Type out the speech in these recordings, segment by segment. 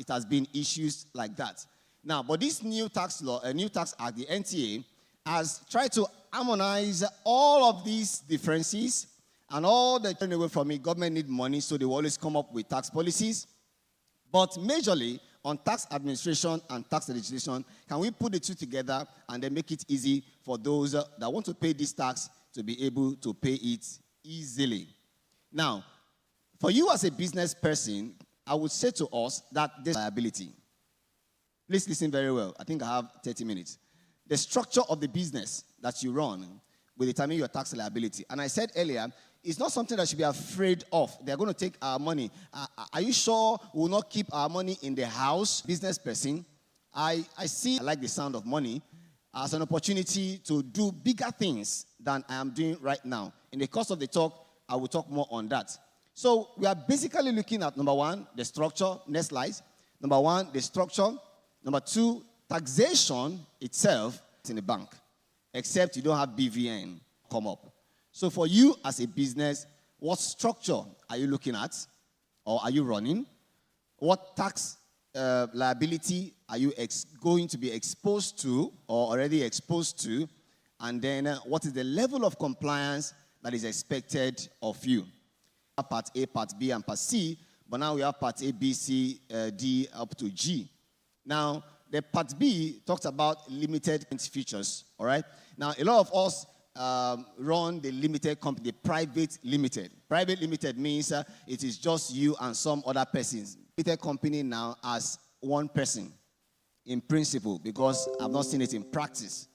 it has been issued like that. Now, but this new tax law, a new tax act, the NTA, has tried to harmonize all of these differences and all the turn away from it. Government need money, so they will always come up with tax policies. But majorly on tax administration and tax legislation, can we put the two together and then make it easy for those that want to pay this tax to be able to pay it easily? Now, for you as a business person, I would say to us that this liability. Please listen very well. I think I have 30 minutes. The structure of the business that you run will determine your tax liability. And I said earlier, it's not something that you should be afraid of. They're going to take our money. Are you sure we will not keep our money in the house? Business person, I like the sound of money as an opportunity to do bigger things than I am doing right now. In the course of the talk, I will talk more on that. So we are basically looking at, number one, the structure. Next slide. Number one, the structure. Number two, taxation itself is in the bank, except you don't have BVN come up. So for you as a business, what structure are you looking at or are you running? What tax liability are you going to be exposed to or already exposed to? And then what is the level of compliance that is expected of you? Part A, Part B, and Part C, but now we have Part A, B, C, D, up to G. Now, the Part B talks about limited features, all right? Now, a lot of us run the limited company, the private limited. Private limited means it is just you and some other persons. Limited company now as one person in principle, because I've not seen it in practice.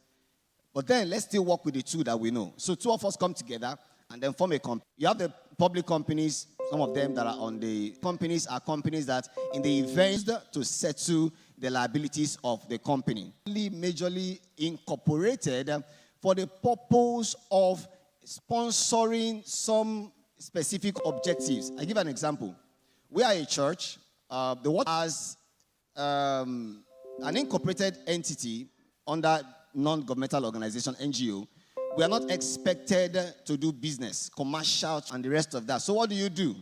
But then let's still work with the two that we know. So two of us come together and then form a company. You have the public companies, some of them that are on the companies are companies that in the event to settle the liabilities of the company. Majorly incorporated for the purpose of sponsoring some specific objectives. I give an example. We are a church. The work has an incorporated entity under non-governmental organization, NGO. We are not expected to do business, commercial, and the rest of that. So what do?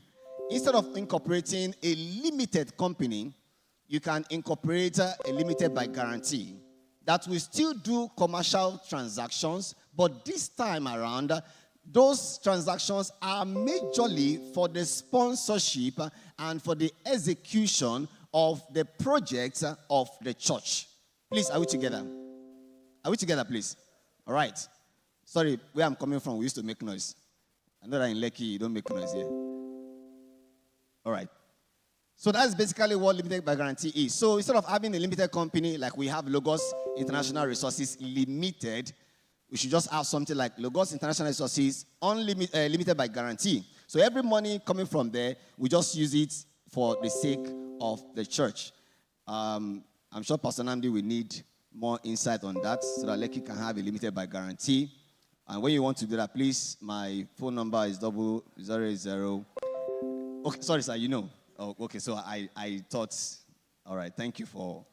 Instead of incorporating a limited company, you can incorporate a limited by guarantee that will still do commercial transactions, but this time around, those transactions are majorly for the sponsorship and for the execution of the projects of the church. Please, are we together? Are we together, please? All right. Sorry, where I'm coming from, we used to make noise. I know that in Lekki, you don't make noise here. All right. So that's basically what limited by guarantee is. So instead of having a limited company like we have Logos International Resources Limited, we should just have something like Logos International Resources limited by guarantee. So every money coming from there, we just use it for the sake of the church. I'm sure Pastor Namdi will need more insight on that so that Lekki can have a limited by guarantee. And when you want to do that, please, my phone number is 000. Okay, sorry, sir, you know. Oh, okay, so I thought, all right, thank you for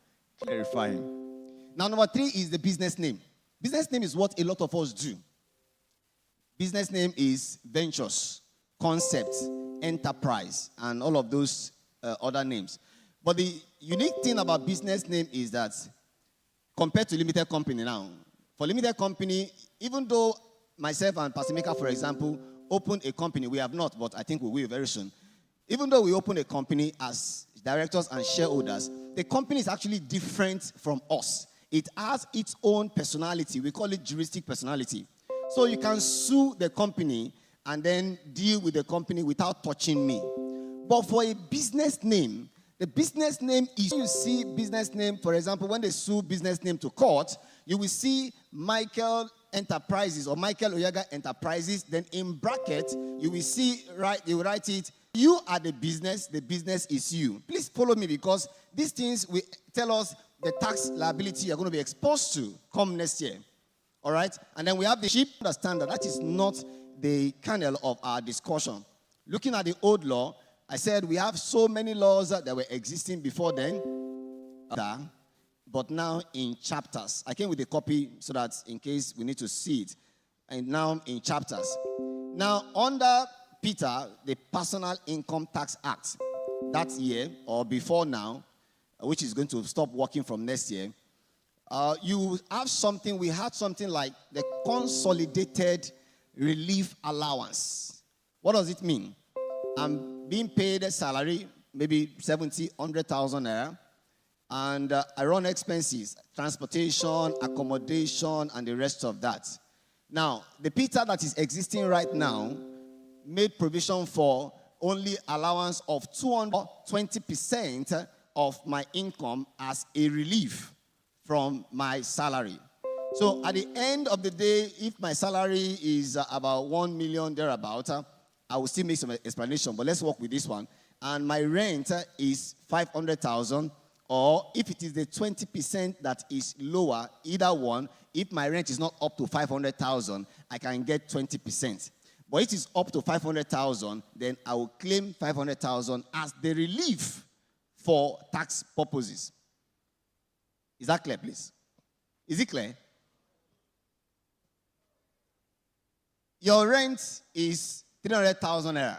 clarifying. Now, number 3 is the business name. Business name is what a lot of us do. Business name is ventures, concept, enterprise, and all of those other names. But the unique thing about business name is that compared to limited company now, for limited company, even though myself and Pastor Mika, for example, opened a company, we have not, but I think we will very soon. Even though we open a company as directors and shareholders, the company is actually different from us. It has its own personality. We call it juristic personality. So you can sue the company and then deal with the company without touching me. But for a business name, the business name is, you see business name, for example, when they sue business name to court, you will see Michael Enterprises or Michael Oyaga Enterprises. Then in bracket, you will see, they will write it, you are the business is you. Please follow me because these things will tell us the tax liability you're going to be exposed to come next year. All right? And then we have the ship understand that is not the kernel of our discussion. Looking at the old law, I said we have so many laws that were existing before then, but now in chapters. I came with a copy so that in case we need to see it. And now in chapters. Now, under Peter, the Personal Income Tax Act, that year or before now, which is going to stop working from next year, we had something like the consolidated relief allowance. What does it mean? I'm being paid a salary, maybe 70, 100,000 naira, and I run expenses, transportation, accommodation, and the rest of that. Now, the PITA that is existing right now made provision for only allowance of 220% of my income as a relief from my salary. So at the end of the day, if my salary is about 1 million thereabout, I will still make some explanation, but let's work with this one. And my rent is 500,000, or if it is the 20% that is lower, either one, if my rent is not up to 500,000, I can get 20%. But if it is up to 500,000, then I will claim 500,000 as the relief for tax purposes. Is that clear, please? Is it clear? Your rent is 300,000 naira.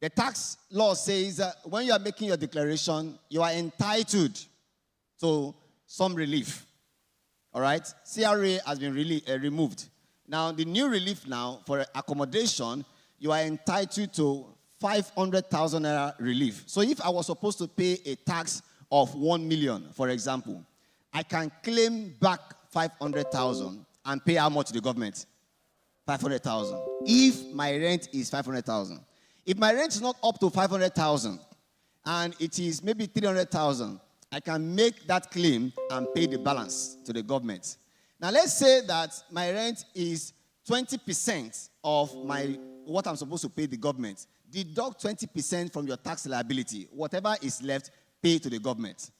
The tax law says when you are making your declaration, you are entitled to some relief. All right? CRA has been removed. Now, the new relief now for accommodation, you are entitled to 500,000 naira relief. So if I was supposed to pay a tax of 1 million, for example, I can claim back 500,000 and pay how much to the government? 500,000. If my rent is 500,000. If my rent is not up to 500,000 and it is maybe 300,000, I can make that claim and pay the balance to the government. Now, let's say that my rent is 20% of what I'm supposed to pay the government. Deduct 20% from your tax liability. Whatever is left, pay to the government.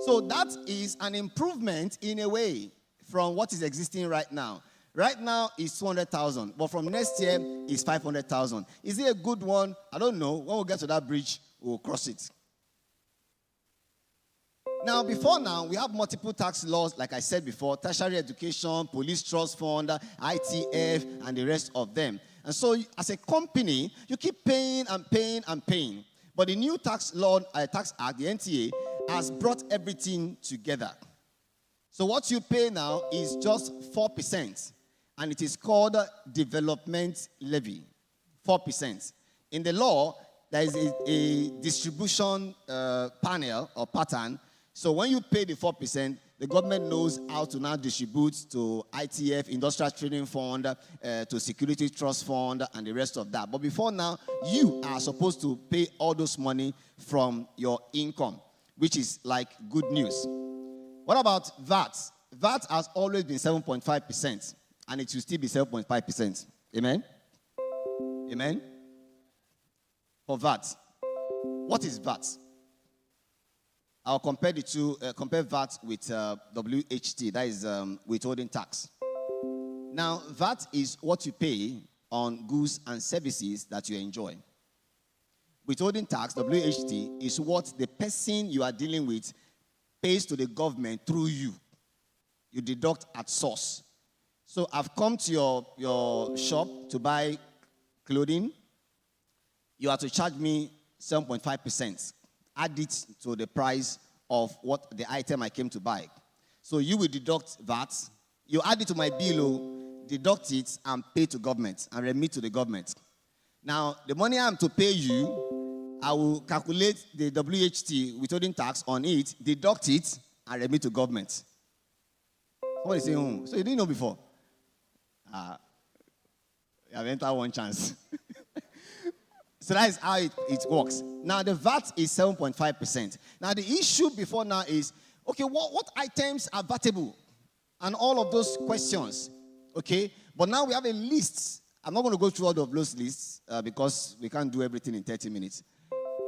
So that is an improvement in a way from what is existing right now. Right now, it's 200,000, but from next year, it's 500,000. Is it a good one? I don't know. When we get to that bridge, we'll cross it. Now, before now, we have multiple tax laws, like I said before, tertiary education, police trust fund, ITF, and the rest of them. And so, as a company, you keep paying and paying and paying. But the new tax law, tax act, the NTA, has brought everything together. So what you pay now is just 4%. And it is called development levy, 4%. In the law, there is a distribution panel or pattern. So when you pay the 4%, the government knows how to now distribute to ITF, Industrial Trading Fund, to Security Trust Fund, and the rest of that. But before now, you are supposed to pay all those money from your income, which is like good news. What about VAT? VAT has always been 7.5%. And it will still be 7.5%. Amen? Amen? For VAT. What is VAT? I'll compare the two, compare VAT with WHT, that is withholding tax. Now, VAT is what you pay on goods and services that you enjoy. Withholding tax, WHT, is what the person you are dealing with pays to the government through you. You deduct at source. So I've come to your shop to buy clothing. You have to charge me 7.5%. Add it to the price of what the item I came to buy. So you will deduct VAT. You add it to my bill, deduct it, and pay to government and remit to the government. Now, the money I'm to pay you, I will calculate the WHT withholding tax on it, deduct it, and remit to government. Somebody say, so you didn't know before? I've entered one chance. So that is how it works. Now, the VAT is 7.5%. Now, the issue before now is, okay, what items are VATable? And all of those questions, okay? But now we have a list. I'm not going to go through all of those lists because we can't do everything in 30 minutes.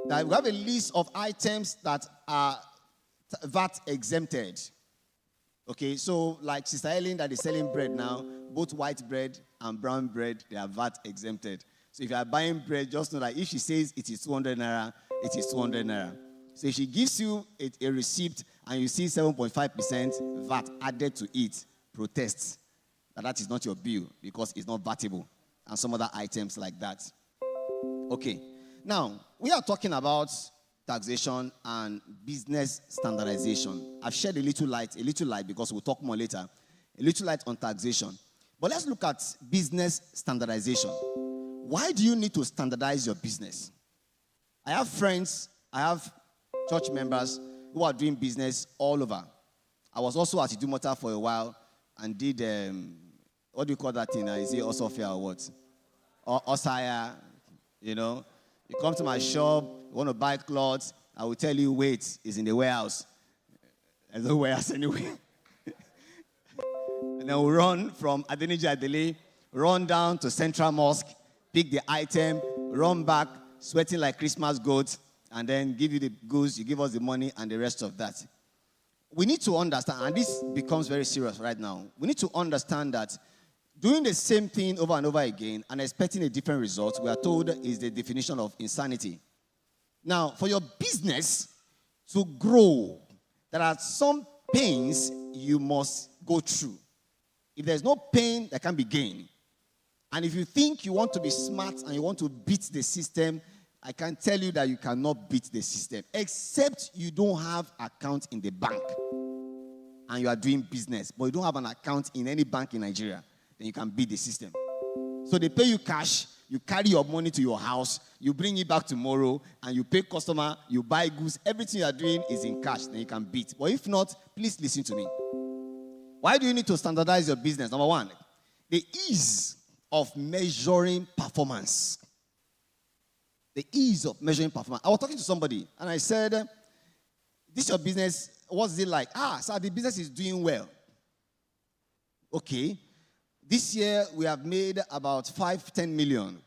Now, we have a list of items that are VAT exempted. Okay, so like Sister Ellen that is selling bread now, both white bread and brown bread, they are VAT exempted. So if you are buying bread, just know that if she says it is 200 naira, it is 200 naira. So if she gives you a receipt and you see 7.5% VAT added to it, protest that is not your bill because it's not VATable and some other items like that. Okay, now we are talking about taxation and business standardization. I've shared a little light because we'll talk more later, a little light on taxation. But let's look at business standardization. Why do you need to standardize your business? I have friends, I have church members who are doing business all over. I was also at Idumota for a while and did, what do you call that thing? Is it Osofia or what? Or Osaya, you know. You come to my shop, you want to buy clothes, I will tell you, wait, it's in the warehouse. There's no warehouse anyway. And then we'll run from Adeniji Adele, run down to Central Mosque, pick the item, run back, sweating like Christmas goats, and then give you the goods, you give us the money, and the rest of that. We need to understand, and this becomes very serious right now, we need to understand that doing the same thing over and over again and expecting a different result, we are told, is the definition of insanity. Now, for your business to grow, there are some pains you must go through. If there's no pain, there can be gain. And if you think you want to be smart and you want to beat the system, I can tell you that you cannot beat the system, except you don't have account in the bank and you are doing business, but you don't have an account in any bank in Nigeria, then you can beat the system. So they pay you cash, you carry your money to your house, you bring it back tomorrow, and you pay customer, you buy goods, everything you are doing is in cash, then you can beat. But if not, please listen to me. Why do you need to standardize your business? Number one, the ease of measuring performance. The ease of measuring performance. I was talking to somebody, and I said, this is your business, what's it like? Sir, the business is doing well. Okay. This year, we have made about 5-10 million.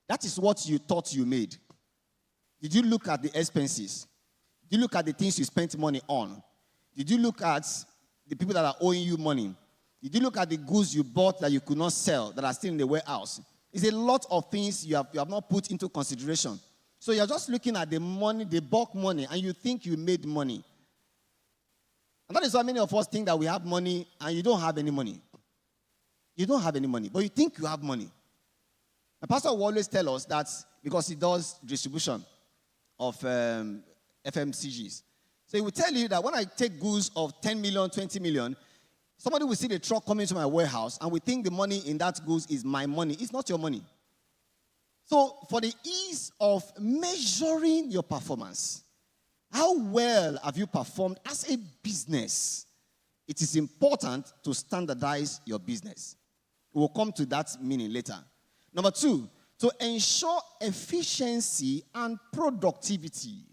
That is what you thought you made. Did you look at the expenses? Did you look at the things you spent money on? Did you look at the people that are owing you money? Did you look at the goods you bought that you could not sell that are still in the warehouse? It's a lot of things you have not put into consideration. So you're just looking at the money, the bulk money, and you think you made money. And that is why many of us think that we have money and you don't have any money. You don't have any money, but you think you have money. The pastor will always tell us that because he does distribution of FMCGs. So he will tell you that when I take goods of 10 million, 20 million, somebody will see the truck coming to my warehouse and we think the money in that goods is my money. It's not your money. So for the ease of measuring your performance, how well have you performed as a business? It is important to standardize your business. We'll come to that meaning later. Number two, to ensure efficiency and productivity.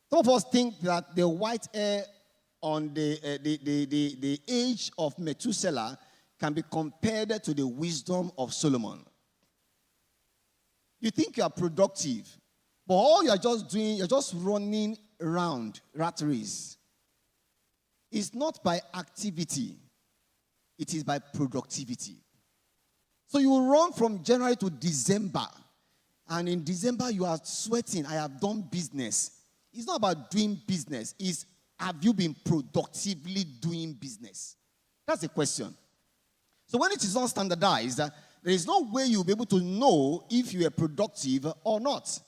Some of us think that the white hair on the age of Methuselah can be compared to the wisdom of Solomon. You think you are productive, but all you are just doing, you're just running around rat race. It's not by activity. It is by productivity. So you will run from January to December. And in December, you are sweating. I have done business. It's not about doing business. It's have you been productively doing business? That's the question. So when it is not standardized, there is no way you'll be able to know if you are productive or not.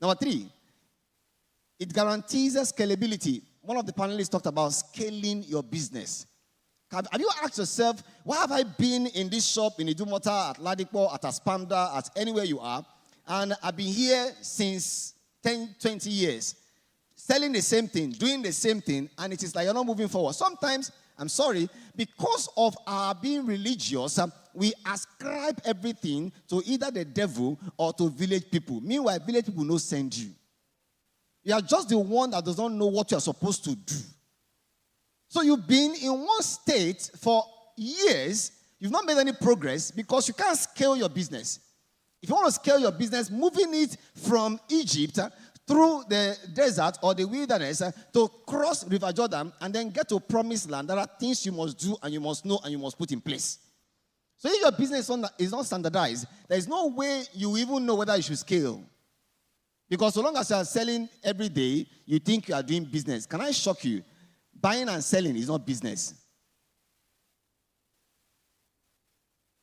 Number three, it guarantees scalability. One of the panelists talked about scaling your business. Have you asked yourself, why have I been in this shop in Idumota, at Ladipo, at Aspamda, at anywhere you are, and I've been here since 10, 20 years, selling the same thing, doing the same thing, and it is like you're not moving forward. Sometimes, I'm sorry, because of our being religious, we ascribe everything to either the devil or to village people. Meanwhile, village people don't send you. You are just the one that does not know what you are supposed to do. So you've been in one state for years. You've not made any progress because you can't scale your business. If you want to scale your business, moving it from Egypt through the desert or the wilderness to cross River Jordan and then get to Promised Land, there are things you must do and you must know and you must put in place. So if your business is not standardized, there is no way you even know whether you should scale. Because so long as you are selling every day, you think you are doing business. Can I shock you? Buying and selling is not business.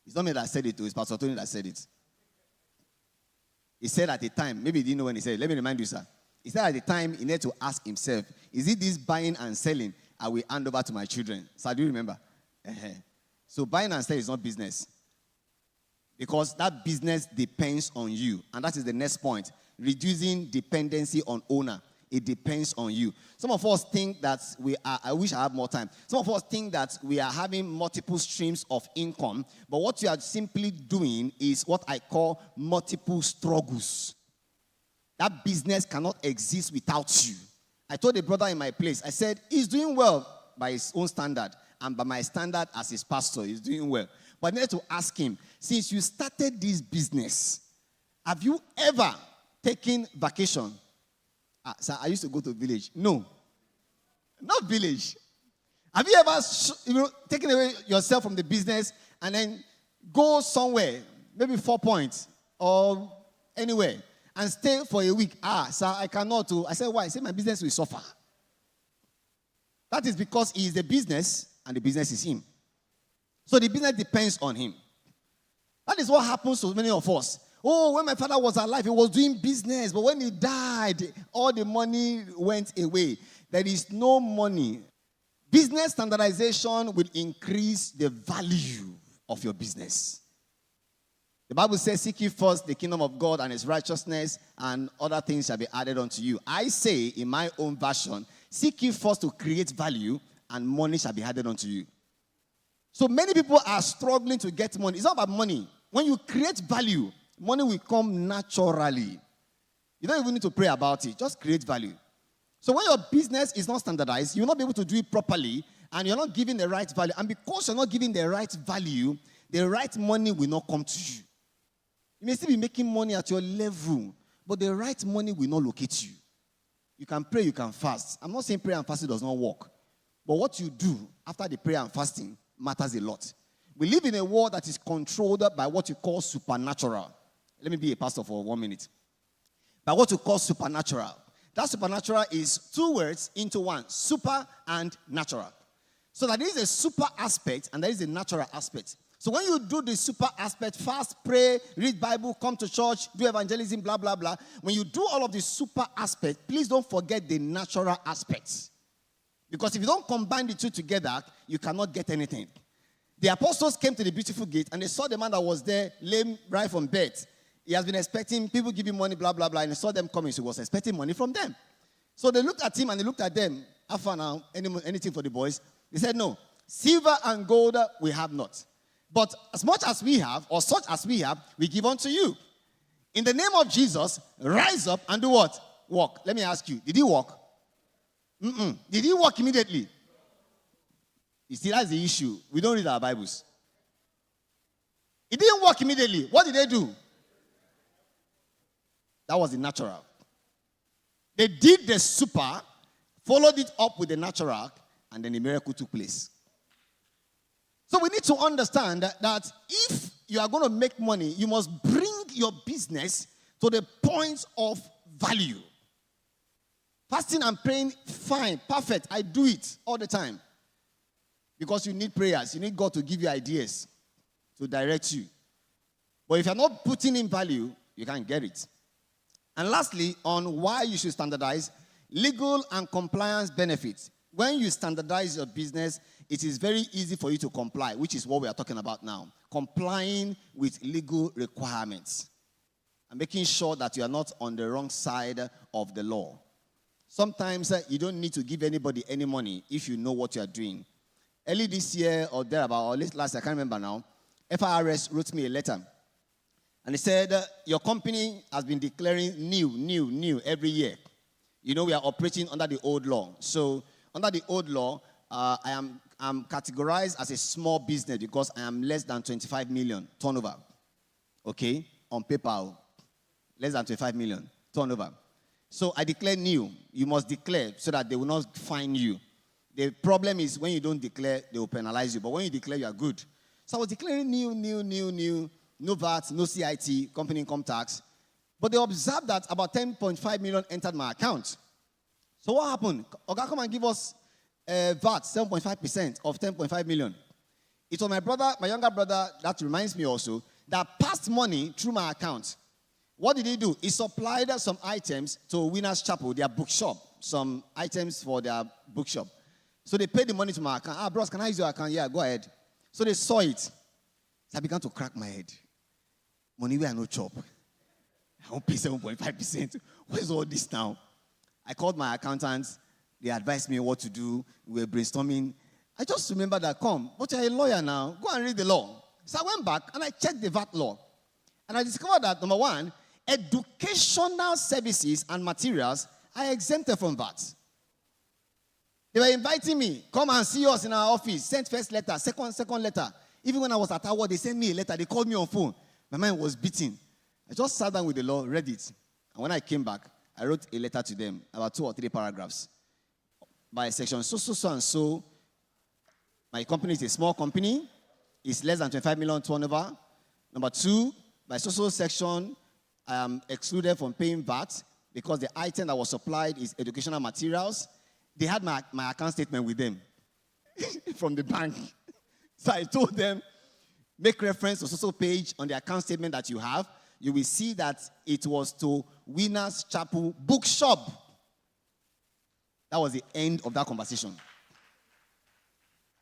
It's not me that said it, it's Pastor Tony that said it. He said at the time, maybe he didn't know when he said it. Let me remind you, sir. He said at the time, he needed to ask himself, is it this buying and selling I will hand over to my children? Sir, do you remember? So buying and selling is not business. Because that business depends on you. And that is the next point. Reducing dependency on owner. It depends on you. Some of us think that I wish I had more time. Some of us think that we are having multiple streams of income. But what you are simply doing is what I call multiple struggles. That business cannot exist without you. I told a brother in my place, I said, he's doing well by his own standard. And by my standard as his pastor, he's doing well. But I needed to ask him, since you started this business, have you ever taken vacation? Sir, I used to go to village. No. Not village. Have you ever taken away yourself from the business and then go somewhere, maybe 4 Points or anywhere, and stay for a week? Sir, I cannot. I said, why? He said, my business will suffer. That is because he is the business and the business is him. So the business depends on him. That is what happens to many of us. Oh, when my father was alive, he was doing business. But when he died, all the money went away. There is no money. Business standardization will increase the value of your business. The Bible says, seek ye first the kingdom of God and his righteousness, and other things shall be added unto you. I say, in my own version, seek ye first to create value, and money shall be added unto you. So many people are struggling to get money. It's not about money. When you create value, money will come naturally. You don't even need to pray about it. Just create value. So when your business is not standardized, you'll not be able to do it properly, and you're not giving the right value. And because you're not giving the right value, the right money will not come to you. You may still be making money at your level, but the right money will not locate you. You can pray, you can fast. I'm not saying prayer and fasting does not work. But what you do after the prayer and fasting matters a lot. We live in a world that is controlled by what you call supernatural. Let me be a pastor for 1 minute. By what you call supernatural. That supernatural is 2 words into one. Super and natural. So that there is a super aspect and there is a natural aspect. So when you do the super aspect, fast, pray, read Bible, come to church, do evangelism, blah, blah, blah. When you do all of the super aspect, please don't forget the natural aspects. Because if you don't combine the two together, you cannot get anything. The apostles came to the beautiful gate and they saw the man that was there, lame right from birth. He has been expecting people give him money, blah, blah, blah, and they saw them coming, so he was expecting money from them. So they looked at him and they looked at them. After now, anything for the boys? They said, no, silver and gold we have not. But as much as we have, or such as we have, we give unto you. In the name of Jesus, rise up and do what? Walk. Let me ask you, did he walk? Did he walk immediately? You see, that's the issue. We don't read our Bibles. He didn't walk immediately. What did they do? That was the natural. They did the super, followed it up with the natural, and then the miracle took place. So we need to understand that if you are going to make money, you must bring your business to the point of value. Fasting and praying, fine, perfect. I do it all the time. Because you need prayers. You need God to give you ideas to direct you. But if you're not putting in value, you can't get it. And lastly, on why you should standardize, legal and compliance benefits. When you standardize your business, it is very easy for you to comply, which is what we are talking about now. Complying with legal requirements. And making sure that you are not on the wrong side of the law. Sometimes you don't need to give anybody any money if you know what you are doing. Early this year or thereabout, or last, I can't remember now, FIRS wrote me a letter. And they said, your company has been declaring new every year. You know, we are operating under the old law. So, under the old law, I'm categorized as a small business because I am less than 25 million turnover. Okay? On PayPal, less than 25 million turnover. So, I declare new. You must declare so that they will not fine you. The problem is when you don't declare, they will penalize you. But when you declare, you are good. So, I was declaring new. No VAT, no CIT, company income tax. But they observed that about 10.5 million entered my account. So what happened? Oga, come and give us VAT, 7.5% of 10.5 million. It was my brother, my younger brother, that reminds me also, that passed money through my account. What did he do? He supplied some items to Winners Chapel, their bookshop, some items for their bookshop. So they paid the money to my account. Bros, can I use your account? Yeah, go ahead. So they saw it. So I began to crack my head. Money we are no chop. I won't pay 7.5%. What is all this now? I called my accountants. They advised me what to do. We were brainstorming. I just remember that, but you're a lawyer now. Go and read the law. So I went back and I checked the VAT law. And I discovered that, number one, educational services and materials are exempted from VAT. They were inviting me, come and see us in our office. Sent first letter, second letter. Even when I was at Howard, they sent me a letter. They called me on phone. My mind was beating. I just sat down with the law, read it. And when I came back, I wrote a letter to them, about 2 or 3 paragraphs. By section so and so. My company is a small company. It's less than 25 million turnover. Number 2, by so section, I am excluded from paying VAT because the item that was supplied is educational materials. They had my account statement with them from the bank. So I told them, make reference to so page on the account statement that you have. You will see that it was to Winners Chapel Bookshop. That was the end of that conversation.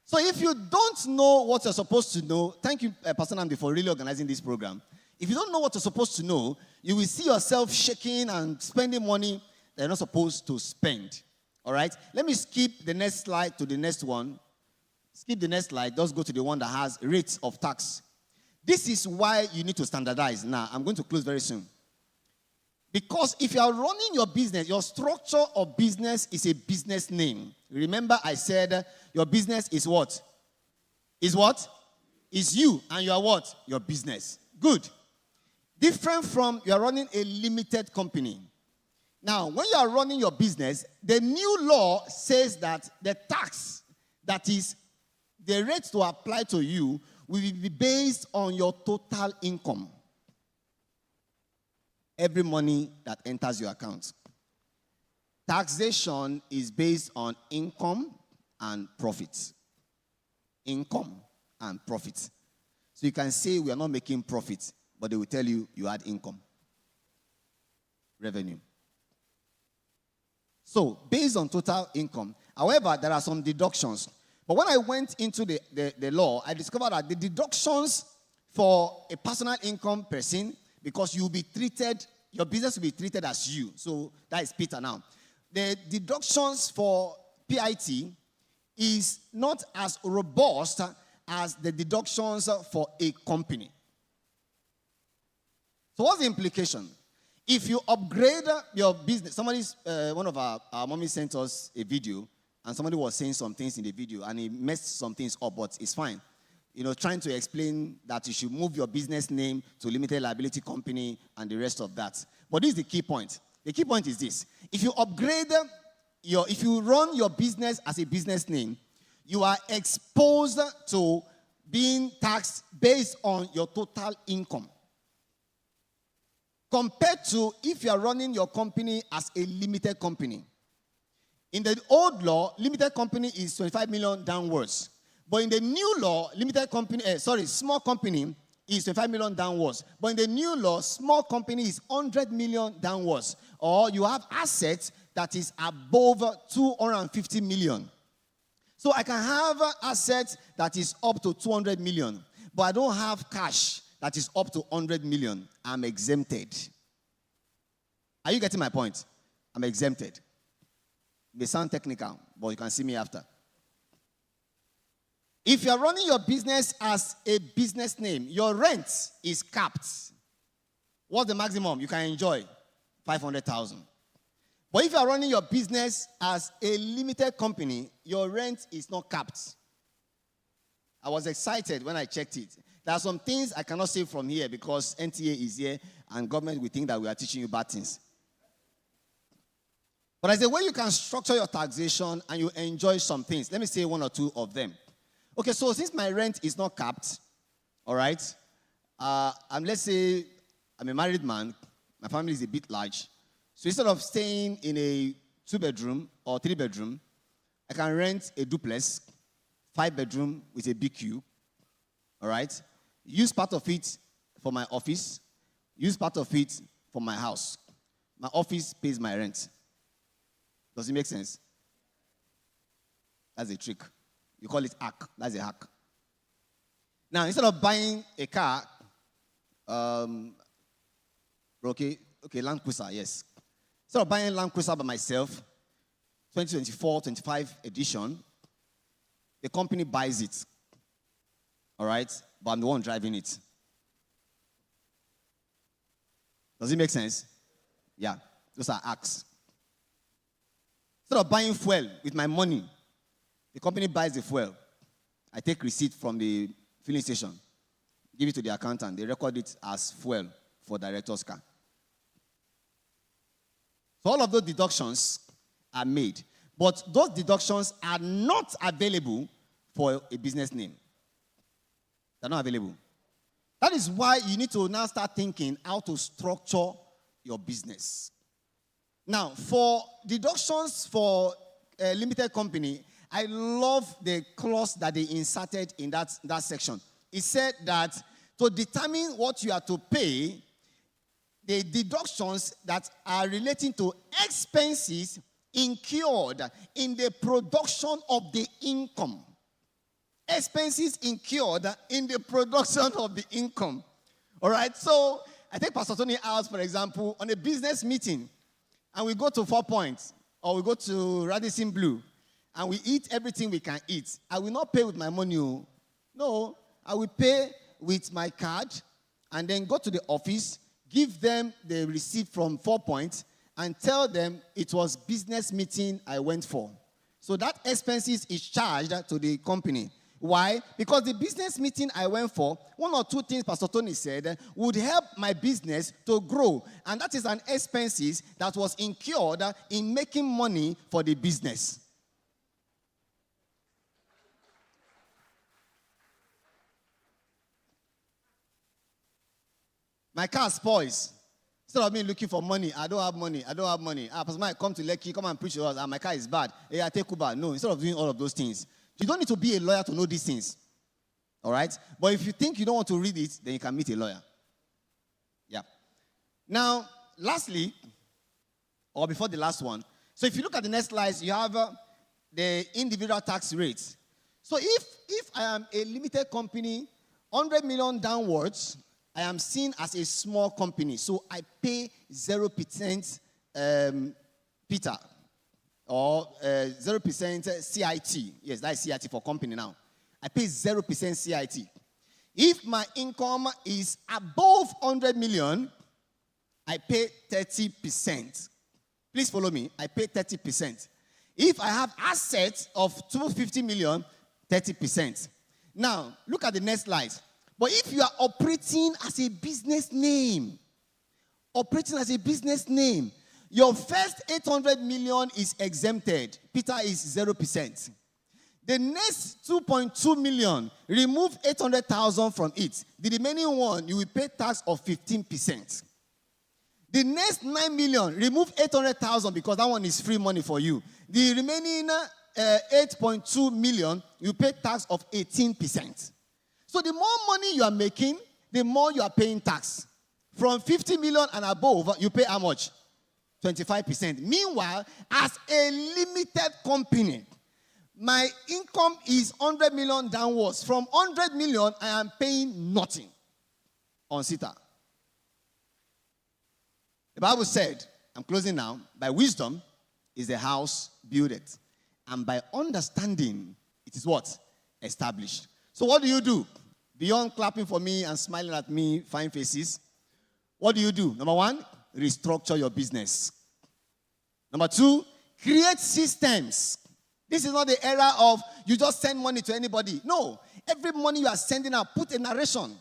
So if you don't know what you're supposed to know, thank you, Pastor Namdi, for really organizing this program. If you don't know what you're supposed to know, you will see yourself shaking and spending money that you're not supposed to spend. All right? Let me skip the next slide to the next one. Skip the next slide. Just go to the one that has rates of tax. This is why you need to standardize. Now, I'm going to close very soon. Because if you are running your business, your structure of business is a business name. Remember I said your business is what? Is what? Is you, and you are what? Your business. Good. Different from you are running a limited company. Now, when you are running your business, the new law says that the tax that is the rate to apply to you will be based on your total income. Every money that enters your account. Taxation is based on income and profit. Income and profit. So you can say we are not making profit, but they will tell you you had income. Revenue. So, based on total income. However, there are some deductions. But when I went into the law, I discovered that the deductions for a personal income person, because you'll be treated, your business will be treated as you. So that is Peter now. The deductions for PIT is not as robust as the deductions for a company. So what's the implication? If you upgrade your business, one of our mommy sent us a video, and somebody was saying some things in the video, and he messed some things up, but it's fine. Trying to explain that you should move your business name to limited liability company and the rest of that. But this is the key point. The key point is this. If you if you run your business as a business name, you are exposed to being taxed based on your total income. Compared to if you are running your company as a limited company. In the old law, limited company is 25 million downwards. But in the new law, small company is 25 million downwards. But in the new law, small company is 100 million downwards. Or you have assets that is above 250 million. So I can have assets that is up to 200 million. But I don't have cash that is up to 100 million. I'm exempted. Are you getting my point? I'm exempted. It may sound technical, but you can see me after. If you're running your business as a business name, your rent is capped. What's the maximum you can enjoy? 500,000. But if you're running your business as a limited company, your rent is not capped. I was excited when I checked it. There are some things I cannot say from here because NTA is here and government will think that we are teaching you bad things. But as a way you can structure your taxation and you enjoy some things. Let me say one or two of them. Okay, so since my rent is not capped, all right, let's say I'm a married man, my family is a bit large. So instead of staying in a 2-bedroom or 3-bedroom, I can rent a duplex, 5-bedroom with a BQ, all right? Use part of it for my office, use part of it for my house. My office pays my rent. Does it make sense? That's a trick. You call it hack. That's a hack. Now, instead of buying a car, Land Cruiser, yes. Instead of buying Land Cruiser by myself, 2024, 25 edition, the company buys it. All right? But I'm the one driving it. Does it make sense? Yeah. Those are hacks. Instead of buying fuel with my money, the company buys the fuel. I take receipt from the filling station, give it to the accountant. They record it as fuel for director's car. So all of those deductions are made. But those deductions are not available for a business name. They're not available. That is why you need to now start thinking how to structure your business. Now, for deductions for a limited company, I love the clause that they inserted in that section. It said that to determine what you are to pay, the deductions that are relating to expenses incurred in the production of the income. Expenses incurred in the production of the income. All right? So, I take Pastor Tony out, for example, on a business meeting, and we go to 4 Points, or we go to Radisson Blu, and we eat everything we can eat. I will not pay with my money. No, I will pay with my card, and then go to the office, give them the receipt from 4 Points, and tell them it was business meeting I went for. So that expenses is charged to the company. Why? Because the business meeting I went for, one or two things Pastor Tony said would help my business to grow. And that is an expenses that was incurred in making money for the business. My car spoils. Instead of me looking for money, I don't have money. Pastor Mike, come to Lekki, come and preach to us. My car is bad. Hey, I take Uber. No, instead of doing all of those things. You don't need to be a lawyer to know these things. All right? But if you think you don't want to read it, then you can meet a lawyer. Yeah. Now, lastly, or before the last one, so if you look at the next slide, you have the individual tax rates. So if I am a limited company, 100 million downwards, I am seen as a small company. So I pay 0% Peter. Or 0% CIT. Yes, that is CIT for company now. I pay 0% CIT. If my income is above 100 million, I pay 30%. Please follow me. I pay 30%. If I have assets of 250 million, 30%. Now, look at the next slide. But if you are operating as a business name, your first 800 million is exempted. Peter is 0%. The next 2.2 million, remove 800,000 from it. The remaining one, you will pay tax of 15%. The next 9 million, remove 800,000 because that one is free money for you. The remaining 8.2 million, you pay tax of 18%. So the more money you are making, the more you are paying tax. From 50 million and above, you pay how much? 25%. Meanwhile, as a limited company, my income is 100 million downwards. From 100 million, I am paying nothing on SITA. The Bible said, I'm closing now, by wisdom is the house builded. And by understanding, it is what? Established. So what do? Beyond clapping for me and smiling at me, fine faces, what do? Number one, restructure your business. Number two, create systems. This is not the era of you just send money to anybody. No. Every money you are sending out, put a narration.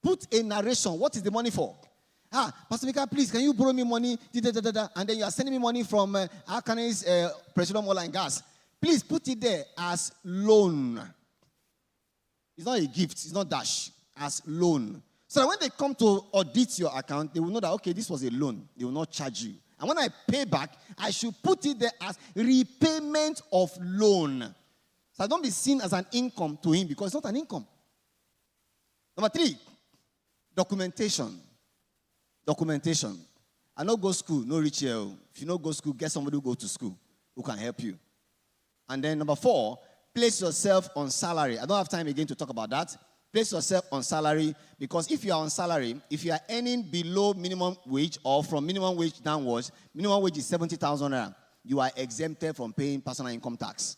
What is the money for? Pastor Mika, please, can you borrow me money? And then you are sending me money from Arkanis Presidium Oil and Gas. Please put it there as loan. It's not a gift. It's not dash. As loan. So that when they come to audit your account, they will know that, okay, this was a loan. They will not charge you. And when I pay back, I should put it there as repayment of loan. So I don't be seen as an income to him because it's not an income. Number three, documentation. documentation. I no go school, no reach here. If you no go school, get somebody who go to school who can help you. And then number 4, place yourself on salary. I don't have time again to talk about that. Place yourself on salary, because if you are on salary, if you are earning below minimum wage or from minimum wage downwards, minimum wage is 70,000 naira, you are exempted from paying personal income tax.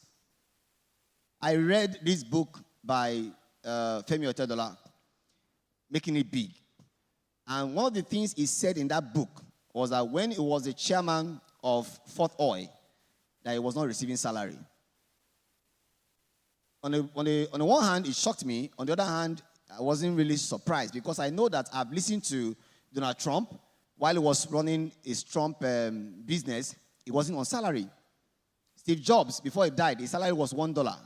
I read this book by Femi Otedola, Making It Big. And one of the things he said in that book was that when he was the chairman of Fort Oil, that he was not receiving salary. On the one hand, it shocked me. On the other hand, I wasn't really surprised, because I know that I've listened to Donald Trump while he was running his Trump business. He wasn't on salary. Steve Jobs, before he died, his salary was $1.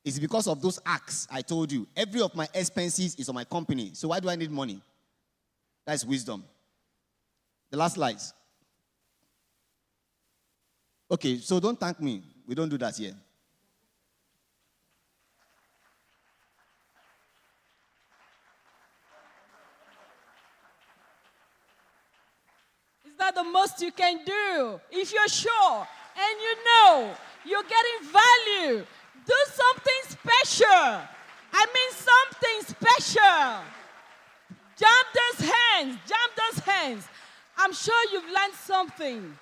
It's because of those acts I told you. Every of my expenses is on my company. So why do I need money? That's wisdom. The last slides. Okay, so don't thank me. We don't do that here. Is that the most you can do? If you're sure and you know you're getting value, do something special. I mean something special. Jam those hands. Jam those hands. I'm sure you've learned something.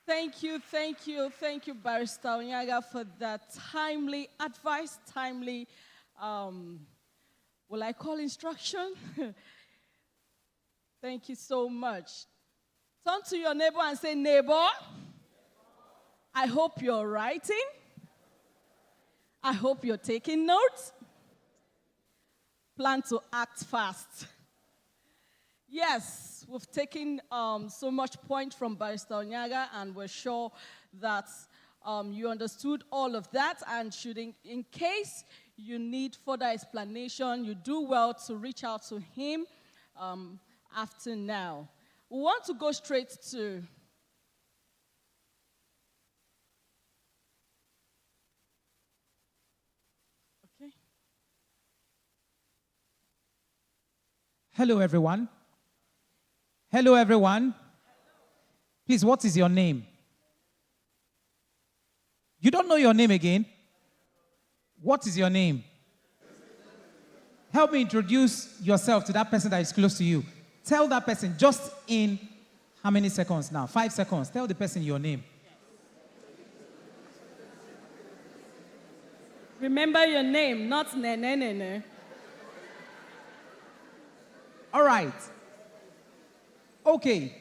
Thank you, Barrister Onyaga, for that timely advice, timely, will I call instruction? Thank you so much. Turn to your neighbor and say, neighbor, I hope you're writing. I hope you're taking notes. Plan to act fast. Yes, we've taken so much point from Barrister Onyaga, and we're sure that you understood all of that, and in case you need further explanation, you do well to reach out to him after now. We want to go straight to Hello, everyone. Hello, everyone. Please, what is your name? You don't know your name again? What is your name? Help me introduce yourself to that person that is close to you. Tell that person just in how many seconds now? 5 seconds. Tell the person your name. remember your name, not ne. All right. Okay.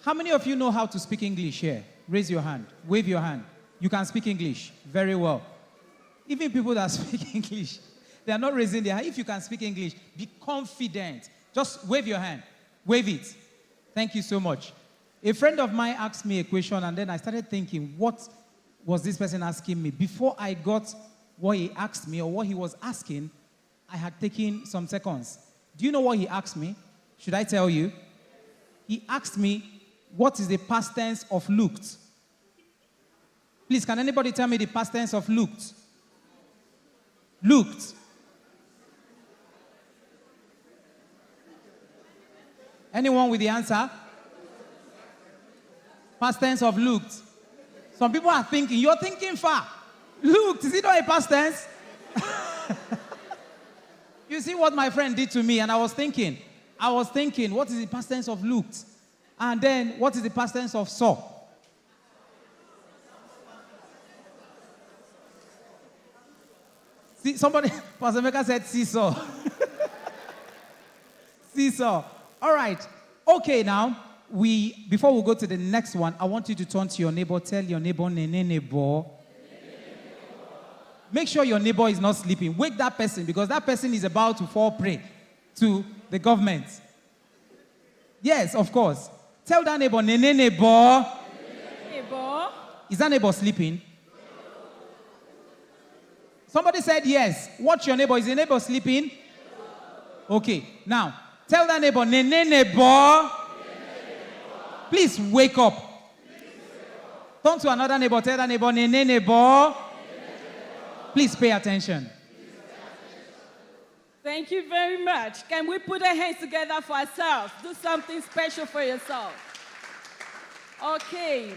How many of you know how to speak English here? Raise your hand. Wave your hand. You can speak English very well. Even people that speak English, they are not raising their hand. If you can speak English, be confident. Just wave your hand. Wave it. Thank you so much. A friend of mine asked me a question, and then I started thinking, what was this person asking me? Before I got what he asked me or what he was asking, I had taken some seconds. Do you know what he asked me? Should I tell you? He asked me, what is the past tense of looked? Please, can anybody tell me the past tense of looked? Looked. Anyone with the answer? Past tense of looked. Some people are thinking, you're thinking far. Looked, is it not a past tense? You see what my friend did to me, and I was thinking, what is the past tense of looked? And then, what is the past tense of saw? See, somebody, Pastor Mecca said seesaw. Seesaw. All right. Okay, now, before we go to the next one, I want you to turn to your neighbor, tell your neighbor, neighbor. Make sure your neighbor is not sleeping. Wake that person, because that person is about to fall prey to the government. Yes, of course. Tell that neighbor, neighbor. Neighbor. Is that neighbor sleeping? Somebody said yes. Watch your neighbor. Is the neighbor sleeping? Okay. Now, tell that neighbor, neighbor. Please wake up. Turn to another neighbor. Tell that neighbor, neighbor. Please pay attention. Thank you very much. Can we put our hands together for ourselves? Do something special for yourself. Okay,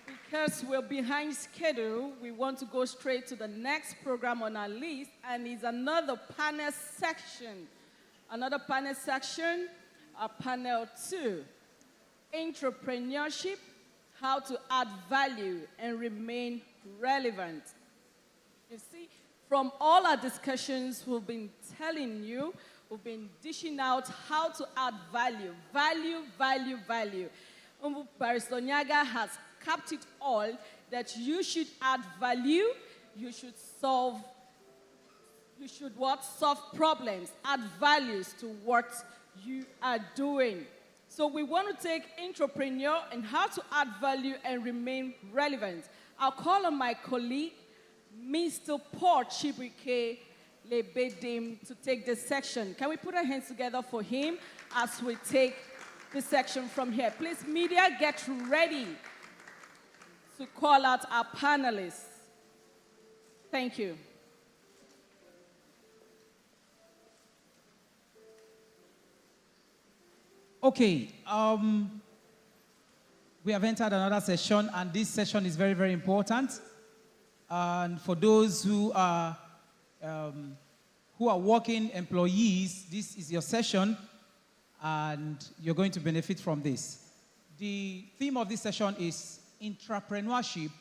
because we're behind schedule, we want to go straight to the next program on our list, and it's another panel section. Another panel section, panel 2, entrepreneurship, how to add value and remain relevant. You see, from all our discussions, we've been telling you, we've been dishing out how to add value. Value, value, value. Barrister Onyaga has capped it all that you should add value, you should solve Solve problems, add values to what you are doing. So we want to take entrepreneur and how to add value and remain relevant. I'll call on my colleague, Mr. Paul Chibuike Lebedim, to take this section. Can we put our hands together for him as we take this section from here? Please, media, get ready to call out our panelists. Thank you. Okay, we have entered another session, and this session is very, very important. And for those who are working employees, this is your session, and you're going to benefit from this. The theme of this session is entrepreneurship,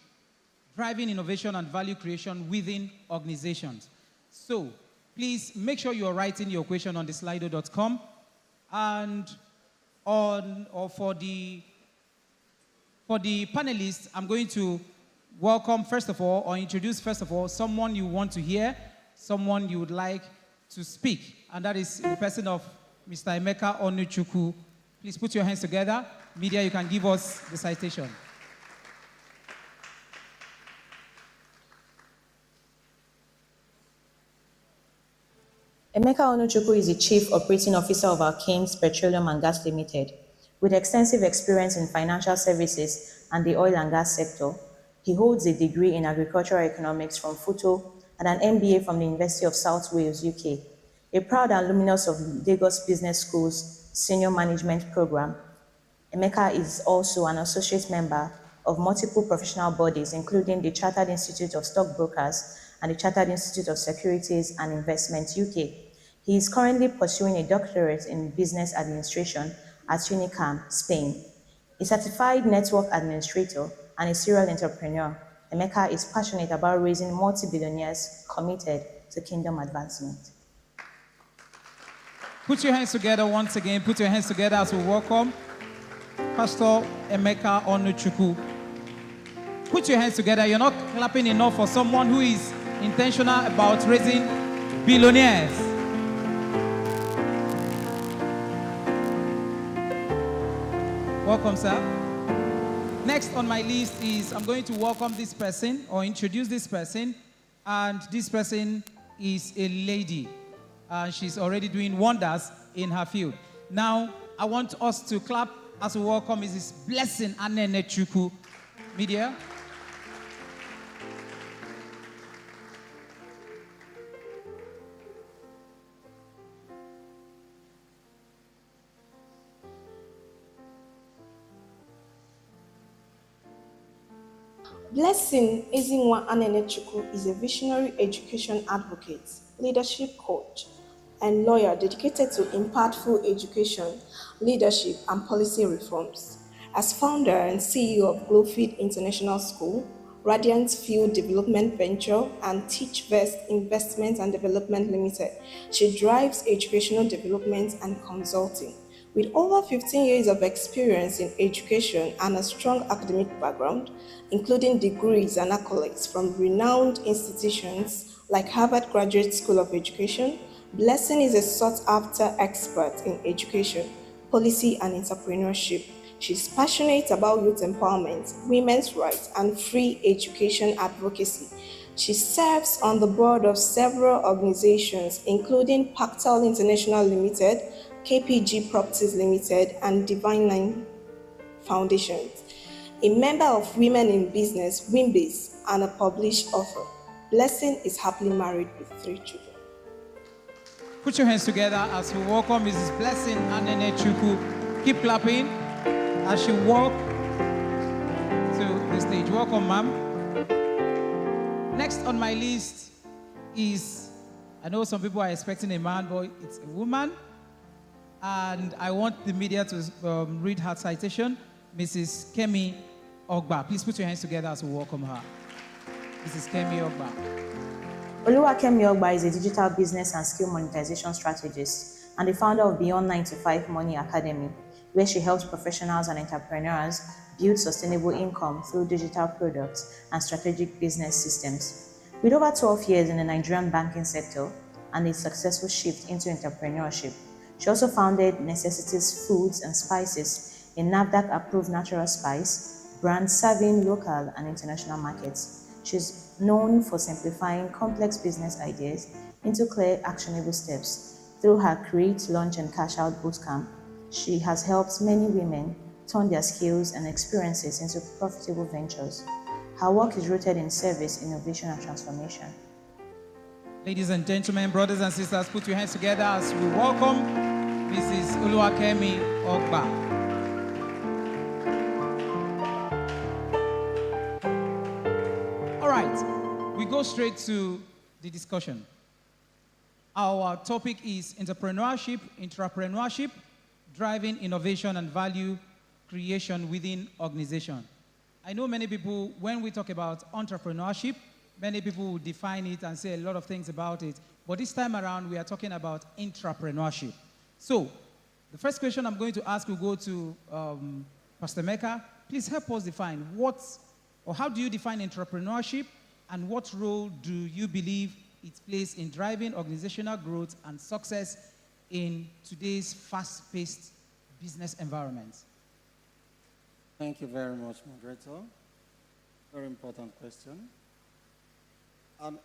driving innovation and value creation within organizations. So please make sure you are writing your question on the slido.com, and for the panelists, I'm going to welcome first of all, or introduce first of all, someone you want to hear, someone you would like to speak, and that is the person of Mr. Emeka Onuchukwu. Please put your hands together. Media, you can give us the citation. Emeka Onuchukwu is the Chief Operating Officer of Alkanes Petroleum and Gas Limited. With extensive experience in financial services and the oil and gas sector, he holds a degree in agricultural economics from FUTO and an MBA from the University of South Wales, UK. A proud alumnus of Lagos Business School's Senior Management Program, Emeka is also an associate member of multiple professional bodies, including the Chartered Institute of Stockbrokers and the Chartered Institute of Securities and Investment, UK. He is currently pursuing a doctorate in business administration at UNICAM, Spain. A certified network administrator and a serial entrepreneur, Emeka is passionate about raising multi-billionaires committed to kingdom advancement. Put your hands together once again. Put your hands together as we welcome Pastor Emeka Onuchukwu. Put your hands together. You're not clapping enough for someone who is intentional about raising billionaires. Welcome, sir. Next on my list is I'm going to welcome this person or introduce this person. And this person is a lady. She's already doing wonders in her field. Now, I want us to clap as we welcome Mrs. Blessing Anenechukwu. Media. Blessing Ezinwa Anenechukwu is a visionary education advocate, leadership coach, and lawyer dedicated to impactful education, leadership, and policy reforms. As founder and CEO of Glowfield International School, Radiant Field Development Venture, and TeachVest Investment and Development Limited, she drives educational development and consulting. With over 15 years of experience in education and a strong academic background, including degrees and accolades from renowned institutions like Harvard Graduate School of Education, Blessing is a sought-after expert in education, policy, and entrepreneurship. She's passionate about youth empowerment, women's rights, and free education advocacy. She serves on the board of several organizations, including Pactal International Limited, KPG Properties Limited, and Divine Line Foundations. A member of Women in Business, WIMBIZ, and a published author. Blessing is happily married with 3 children. Put your hands together as we welcome Mrs. Blessing Anene Chukwu. Keep clapping as she walk to the stage. Welcome, ma'am. Next on my list is, I know some people are expecting a man, but it's a woman. And I want the media to read her citation, Mrs. Kemi Ogba. Please put your hands together as we welcome her. Mrs. Kemi Ogba. Oluwakemi Ogba is a digital business and skill monetization strategist and the founder of Beyond 9 to 5 Money Academy, where she helps professionals and entrepreneurs build sustainable income through digital products and strategic business systems. With over 12 years in the Nigerian banking sector and a successful shift into entrepreneurship, she also founded Necessities Foods and Spices, a NAFDAC-approved natural spice brand serving local and international markets. She's known for simplifying complex business ideas into clear, actionable steps. Through her Create, Launch, and Cash Out bootcamp, she has helped many women turn their skills and experiences into profitable ventures. Her work is rooted in service, innovation, and transformation. Ladies and gentlemen, brothers and sisters, put your hands together as we welcome Mrs. Oluwakemi Ogba. All right, we go straight to the discussion. Our topic is entrepreneurship, driving innovation and value creation within organization. I know many people, when we talk about entrepreneurship, many people will define it and say a lot of things about it. But this time around, we are talking about intrapreneurship. So, the first question I'm going to ask will go to Pastor Mecca. Please help us define how do you define entrepreneurship, and what role do you believe it plays in driving organizational growth and success in today's fast-paced business environment? Thank you very much, moderator. Very important question. An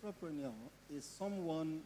entrepreneur is someone